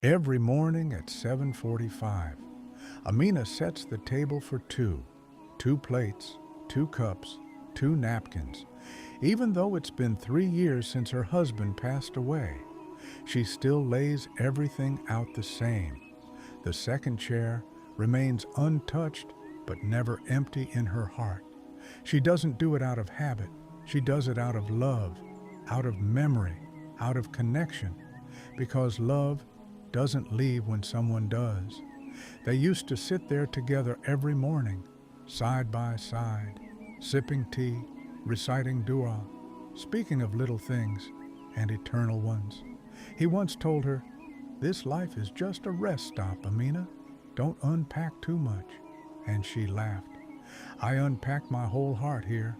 Every morning at 7:45, Amina sets the table for two plates, two cups, two napkins. Even though it's been 3 years since her husband passed away, she still lays everything out the same. The second chair remains untouched but never empty in her heart. She doesn't do it out of habit. She does it out of love, out of memory, out of connection, because love doesn't leave when someone does. They used to sit there together every morning, side by side, sipping tea, reciting dua, speaking of little things and eternal ones. He once told her, "This life is just a rest stop, Amina. Don't unpack too much." And she laughed. I unpacked my whole heart here.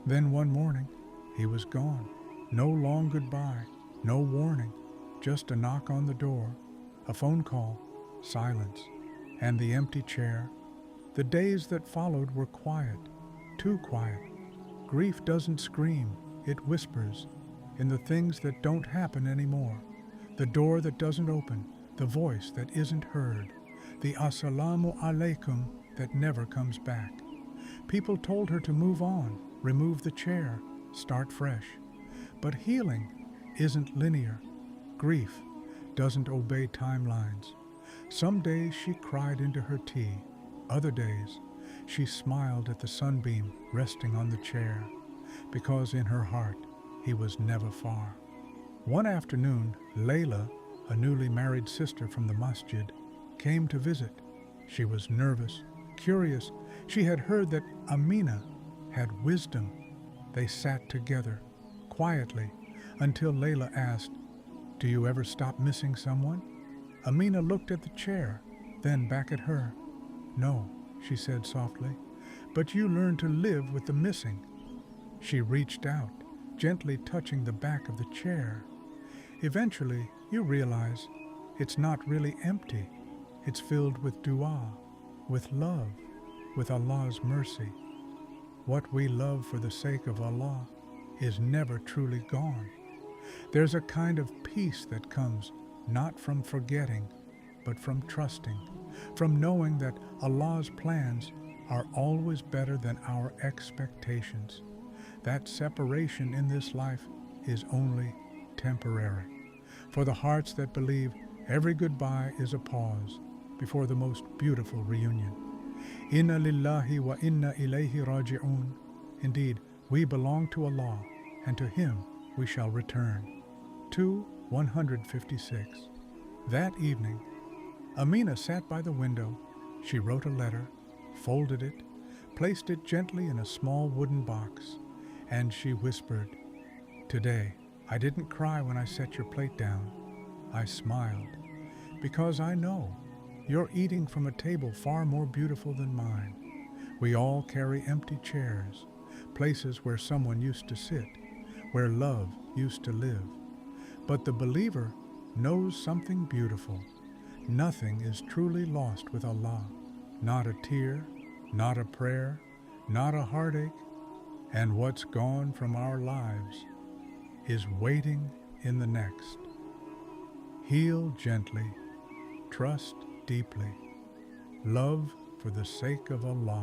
Then one morning, he was gone. No long goodbye, no warning, just a knock on the door, a phone call, silence, and the empty chair. The days that followed were quiet, too quiet. Grief doesn't scream, it whispers, in the things that don't happen anymore. The door that doesn't open, the voice that isn't heard, the assalamu alaikum that never comes back. People told her to move on, remove the chair, start fresh. But healing isn't linear. Grief doesn't obey timelines. Some days she cried into her tea. Other days she smiled at the sunbeam resting on the chair, because in her heart he was never far. One afternoon, Layla, a newly married sister from the masjid, came to visit. She was nervous, curious. She had heard that Amina had wisdom. They sat together, quietly, until Layla asked, "Do you ever stop missing someone?" Amina looked at the chair, then back at her. "No," she said softly, "but you learn to live with the missing." She reached out, gently touching the back of the chair. Eventually, you realize it's not really empty. It's filled with dua, with love, with Allah's mercy. What we love for the sake of Allah is never truly gone. There's a kind of peace that comes not from forgetting, but from trusting, from knowing that Allah's plans are always better than our expectations. That separation in this life is only temporary. For the hearts that believe, every goodbye is a pause before the most beautiful reunion. Inna lillahi wa inna ilayhi raji'un. Indeed, we belong to Allah, and to Him we shall return. 156. That evening, Amina sat by the window. She wrote a letter, folded it, placed it gently in a small wooden box, and she whispered, "Today, I didn't cry when I set your plate down. I smiled, because I know you're eating from a table far more beautiful than mine. We all carry empty chairs, places where someone used to sit, where love used to live. But the believer knows something beautiful. Nothing is truly lost with Allah. Not a tear, not a prayer, not a heartache. And what's gone from our lives is waiting in the next. Heal gently, trust deeply, love for the sake of Allah."